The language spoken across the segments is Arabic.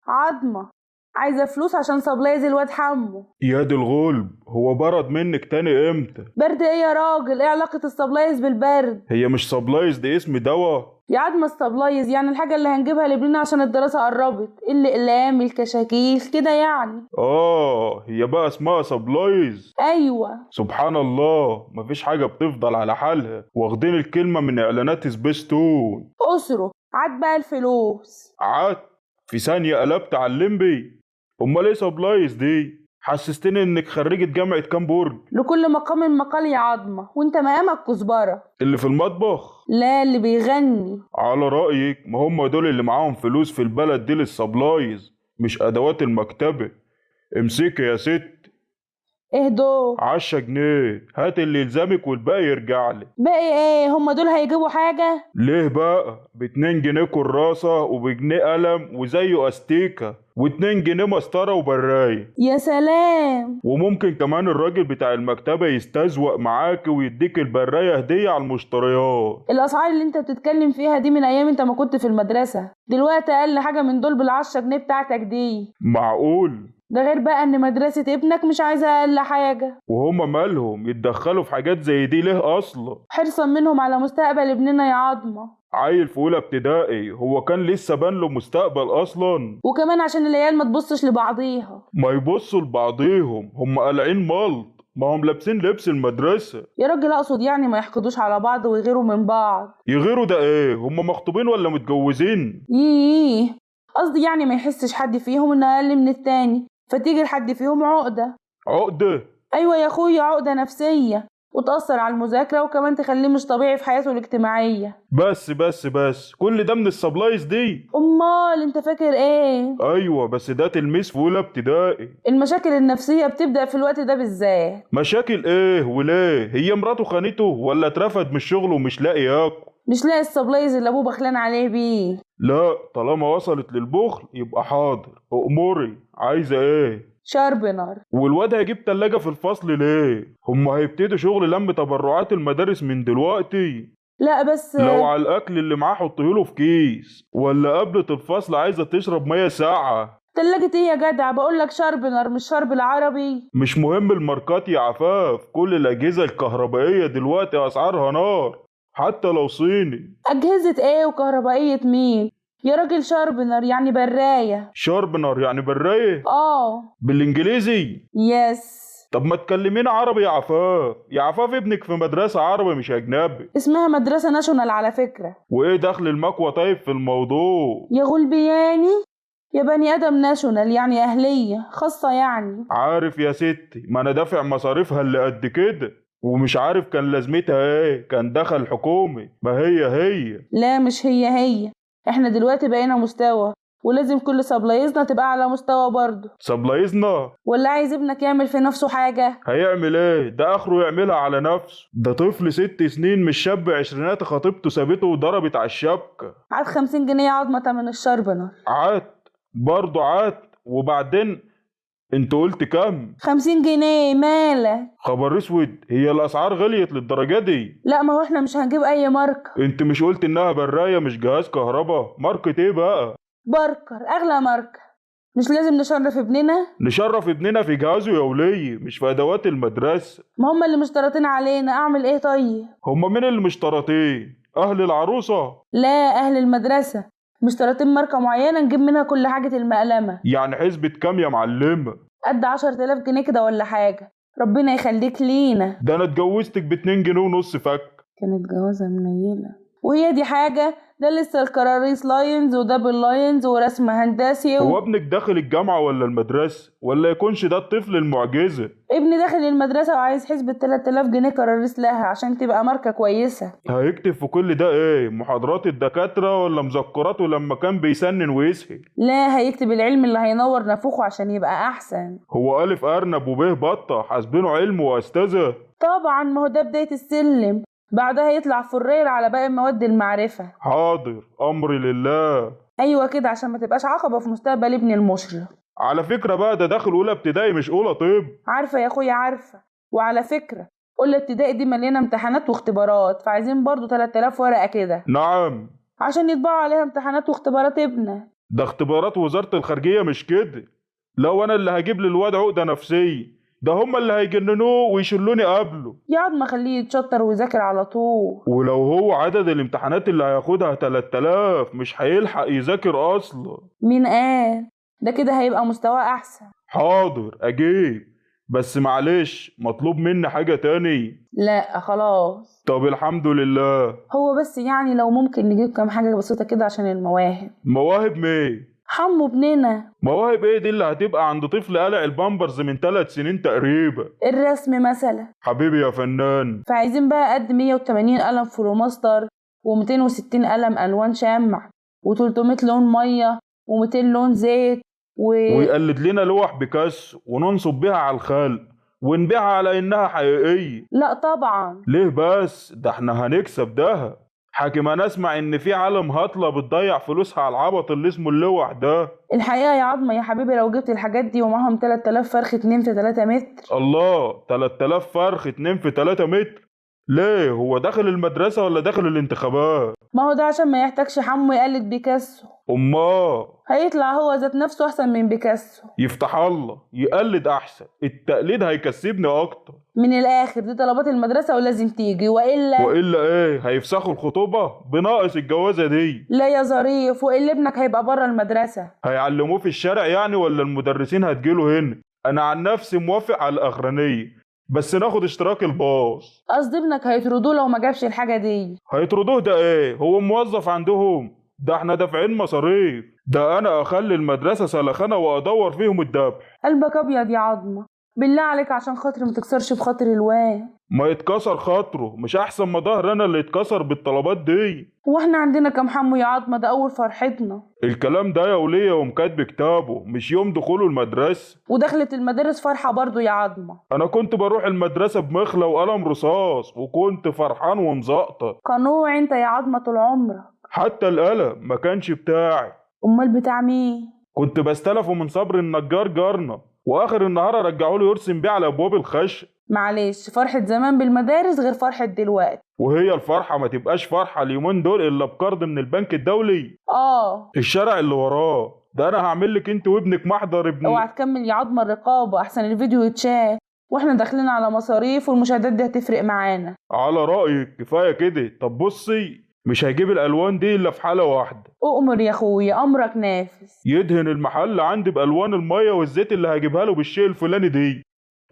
عظمة، عايزة فلوس عشان سبلايز الواد حمو. يا دي الغلب، هو برد منك تاني امتى؟ برد ايه يا راجل؟ ايه علاقة السبلايز بالبرد؟ هي مش سبلايز دي اسم دواء؟ يا عظمة السبلايز يعني الحاجة اللي هنجيبها لابننا عشان الدراسة قربت، الأقلام الكشاكيل كده يعني. هي بقى اسمها سبلايز؟ أيوة. سبحان الله، مفيش حاجة بتفضل على حالها، واخدين الكلمة من اعلانات سبيستون. أسره عاد بقى الفلوس. قعدت في ثانية قلبت على الليمبي. امال ايه سبلايز دي؟ حسستني انك خريجة جامعة كامبورج. لكل مقام مقال يا عظمة، وانت مقامك كزبرة. اللي في المطبخ؟ لا، اللي بيغني. على رأيك، ما هم دول اللي معاهم فلوس في البلد دي للسبلايز، مش ادوات المكتبة. امسكي يا ست. اهدوا. 10 جنيه، هات اللي يلزمك والباقي يرجع لي. باقي ايه؟ هما دول هيجيبوا حاجة؟ ليه بقى؟ ب2 جنيه كراسة، وبجنيه قلم وزيه استيكة، و2 جنيه مسطرة وبراية. يا سلام. وممكن كمان الراجل بتاع المكتبة يستزوق معاك ويديك البراية هدية على المشتريات. الأسعار اللي انت بتتكلم فيها دي من أيام انت ما كنت في المدرسة، دلوقتي أقل حاجة من دول بالعشرة جنيه بتاعتك دي. معقول؟ ده غير بقى ان مدرسة ابنك مش عايزة اقل حاجة. وهما مالهم يتدخلوا في حاجات زي دي ليه اصلا؟ حرصا منهم على مستقبل ابننا يا عظمة. عيل في اولى ابتدائي، هو كان لسه بان له مستقبل اصلا؟ وكمان عشان العيال ما تبصش لبعضيها. ما يبصوا لبعضيهم، هم قالعين ملط، ما هم لابسين لبس المدرسة. يا راجل اقصد يعني ما يحقدوش على بعض ويغيروا من بعض. يغيروا ده ايه؟ هم مخطوبين ولا متجوزين؟ ييه، قصدي يعني ما يحسش حد فيهم انه اقل من التاني، فتيجي لحد فيهم عقدة. عقدة؟ ايوه يا اخويا، عقدة نفسية، وتأثر على المذاكرة وكمان تخليه مش طبيعي في حياته الاجتماعية. بس كل ده من السبلايز دي؟ امال انت فاكر ايه؟ ايوه، بس ده تلميذ في اولى ابتدائي. المشاكل النفسية بتبدأ في الوقت ده بالذات. مشاكل ايه وليه؟ هي مراته خانته ولا اترفد من الشغل ومش لاقي ياكل؟ مش لاقي السبلايز اللي ابوه بخلان عليه بيه. لا، طالما وصلت للبخل يبقى حاضر، اموري عايزه ايه؟ شاربنر. والواد هيجيب تلاجة في الفصل ليه؟ هم هيبتدوا شغل لم تبرعات المدارس من دلوقتي؟ لا بس لو على الاكل اللي معاه حطيهوله في كيس، ولا قبلة الفصل عايزه تشرب ميه ساقعه. تلاجة ايه يا جدع؟ بقولك شاربنر مش شرب العربي. مش مهم الماركات يا عفاف، كل الاجهزه الكهربائيه دلوقتي اسعارها نار، حتى لو صيني. اجهزة ايه وكهربائية مين يا راجل؟ شاربنر يعني براية. شاربنر يعني برايه؟ بالانجليزي؟ يس. طب ما تكلمينا عربي يا عفاف، يا عفاف ابنك في مدرسه عربي مش اجنبي. اسمها مدرسة ناشونال على فكرة. وايه دخل المكوى طيب في الموضوع؟ يا غلبياني، يا بني ادم ناشونال يعني اهلية خاصة يعني. عارف يا ستي، ما انا دافع مصاريفها اللي قد كده، ومش عارف كان لازمتها ايه، كان دخل حكومي، ما هي. لا مش هي، احنا دلوقتي بقينا مستوى، ولازم كل سبلايزنا تبقى على مستوى برضه. سبلايزنا؟ ولا عايز ابنك يعمل في نفسه حاجة؟ هيعمل ايه؟ ده اخره يعملها على نفسه، ده طفل 6 سنين مش شاب عشرينات، خطيبته سابته وضربت على الشبكة. عاد 50 جنيه عظمة تمن الشربنر. عاد؟ برضه عاد؟ وبعدين انت قلت كام؟ 50 جنيه مالك؟ خبر اسود، هي الاسعار غليت للدرجة دي؟ لا ما هو احنا مش هنجيب اي ماركة. انت مش قلت انها براية مش جهاز كهرباء؟ ماركة ايه بقى؟ باركر اغلى ماركة. مش لازم نشرف ابننا؟ نشرف ابننا في جهازه يا ولية، مش في ادوات المدرسة. ما هم اللي مشترطين علينا، اعمل ايه طيب؟ هما مين اللي مشترطين؟ اهل العروسة؟ لا، اهل المدرسة مشترطين ماركة معينة نجيب منها كل حاجة المقلمة. يعني حسبة كام يا معلمة؟ قد 10,000 جنيه كده ولا حاجة. ربنا يخليك لينا. ده انا اتجوزتك ب2 جنيه ونص فك. كانت جوازة منيلة. وهي دي حاجة؟ ده لسه الكراريس لاينز ودبل لاينز ورسم هندسي هو ابنك داخل الجامعة ولا المدرسة؟ ولا يكونش ده الطفل المعجزة؟ ابني داخل المدرسة وعايز حسبة 3000 جنيه كراريس لها عشان تبقى ماركة كويسة. هيكتب في كل ده ايه؟ محاضرات الدكاترة ولا مذكراته لما كان بيسنن ويسهي؟ لا، هيكتب العلم اللي هينور نافوخه عشان يبقى أحسن. هو ألف أرنب وبه بطة حاسبينه علم وأستاذة؟ طبعا، ما هو ده بداية السلم، بعدها يطلع فرير على باقي مواد المعرفة. حاضر، أمري لله. أيوة كده عشان ما تبقاش عقبة في مستقبل ابن المشرف. على فكرة بقى، ده داخل أولى ابتدائي مش أولى طب. عارفة يا أخويا عارفة. وعلى فكرة أولى ابتدائي دي مليانة امتحانات واختبارات، فعايزين برضو 3000 ورقة كده. نعم. عشان يطبعوا عليها امتحانات واختبارات ابنك. ده اختبارات وزارة الخارجية مش كده. لو انا اللي هجيب للواد عقدة نفسية، ده هما اللي هيجننوه ويشلوني قبله. يا عظمة خليه يتشطر ويذاكر على طول. ولو هو عدد الامتحانات اللي هياخدها 3000 مش هيلحق يذاكر اصلا. مين قال؟ ده كده هيبقى مستواه احسن. حاضر اجيب، بس معلش مطلوب مني حاجة تاني. لا خلاص. طب الحمد لله. هو بس يعني لو ممكن نجيب كام حاجة بسيطة كده عشان المواهب. مواهب مين؟ حمو ابننا. مواهب ايه دي اللي هتبقى عند طفل قلع البامبرز من 3 سنين تقريبا؟ الرسم مثلا. حبيبي يا فنان. فعايزين بقى قد 180 قلم فلوماستر، و260 قلم ألوان شمع، و300 لون مية، و200 لون زيت، ويقلد لنا لوح بيكاسو وننصب بيها على الخلق ونبيعها على انها حقيقية. لا طبعا. ليه بس؟ ده احنا هنكسب ده. حاكم انا اسمع ان في عالم هطلة بتضيع فلوسها على العبط اللي اسمه اللوح ده. الحقيقة يا عظمة يا حبيبي لو جبت الحاجات دي ومعهم 3000 فرخ 2 في 3 متر. الله، 3000 فرخ 2 في 3 متر؟ ليه؟ هو داخل المدرسة ولا داخل الانتخابات؟ ما هو ده عشان ما يحتاجش حمو يقلد بيكاسو. هيطلع هو ذات نفسه احسن من بيكاسو. يفتح الله، يقلد احسن، التقليد هيكسبني اكتر. من الاخر دي طلبات المدرسة ولازم تيجي، والا ايه؟ هيفسخوا الخطوبة بناقص الجوازة دي. لا يا ظريف، والا ابنك هيبقى بره المدرسة. هيعلموه في الشارع يعني ولا المدرسين هتجيله هنا؟ انا عن نفسي موافق على الاخرانية، بس ناخد اشتراك الباص. قصدي ابنك هيطردوه لو ما جابش الحاجة دي. هيطردوه ده ايه؟ هو موظف عندهم؟ ده احنا دافعين مصاريف. ده انا اخلي المدرسة سلخانة وادور فيهم الذبح. قلبك ابيض يا عظمة، بالله عليك عشان خاطري ما تكسرش بخاطر الواد. ما يتكسر خاطره، مش احسن ما ظهر انا اللي يتكسر بالطلبات دي. واحنا عندنا كام حمو يا عظمة؟ ده اول فرحتنا. الكلام ده يا ولية يوم كاتب كتابه مش يوم دخوله المدرسة. ودخلت المدارس فرحة برضو يا عظمة. انا كنت بروح المدرسة بمخلة وقلم رصاص وكنت فرحان ومزقطط. قنوع انت يا عظمة طول عمرك. حتى القلم ما كانش بتاعي. امال بتاع مين؟ كنت بستلفه من صبر النجار جارنا، واخر النهار ارجعه له يرسم بيه على ابواب الخشب. معلش، فرحة زمان بالمدارس غير فرحة دلوقتي. وهي الفرحة ما تبقاش فرحة اليومين دول الا بقرض من البنك الدولي. الشارع اللي وراه ده انا هعمل لك انت وابنك محضر ابن. اوعى تكمل يا عظمة الرقابة احسن الفيديو يتشاف، واحنا داخلين على مصاريف والمشاهدات دي هتفرق معانا. على رأيك كفاية كده. طب بصي، مش هيجيب الالوان دي الا في حالة واحدة. اؤمر يا اخويا، امرك نافذ. يدهن المحل عندي بالوان المية والزيت اللي هجيبها له بالشيء الفلاني دي،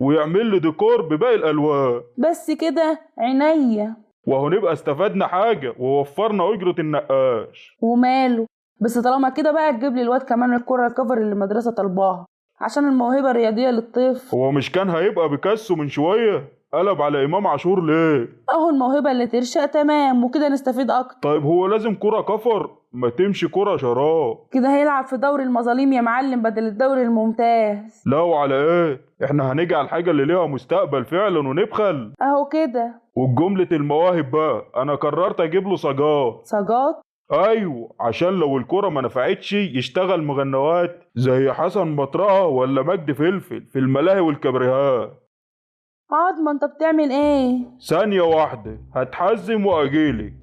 ويعمل له ديكور بباقي الالوان. بس كده؟ عينيا. وهو نبقى استفدنا حاجة ووفرنا اجرة النقاش. وماله، بس طالما كده بقى تجيب لي الواد كمان الكرة الكفر اللي المدرسة طالباها عشان الموهبة الرياضية للطفل. هو مش كان هيبقى بيكاسو من شوية؟ قلب على امام عاشور ليه؟ اهو الموهبة اللي ترشق تمام وكده نستفيد اكتر. طيب هو لازم كرة كفر؟ ما تمشي كرة شراب. كده هيلعب في دوري المظاليم يا معلم بدل الدوري الممتاز. لا وعلى ايه؟ احنا هنيجي على الحاجة اللي ليها مستقبل فعلا ونبخل. اهو كده. وجملة المواهب بقى انا قررت اجيب له صاجات. صاجات؟ ايوه، عشان لو الكرة ما نفعتش يشتغل مغنوات زي حسن مطرقة ولا مجدي فلفل في الملاهي والكبريهات. عظمة انت بتعمل ايه؟ ثانية واحدة هتحزم واجيلك.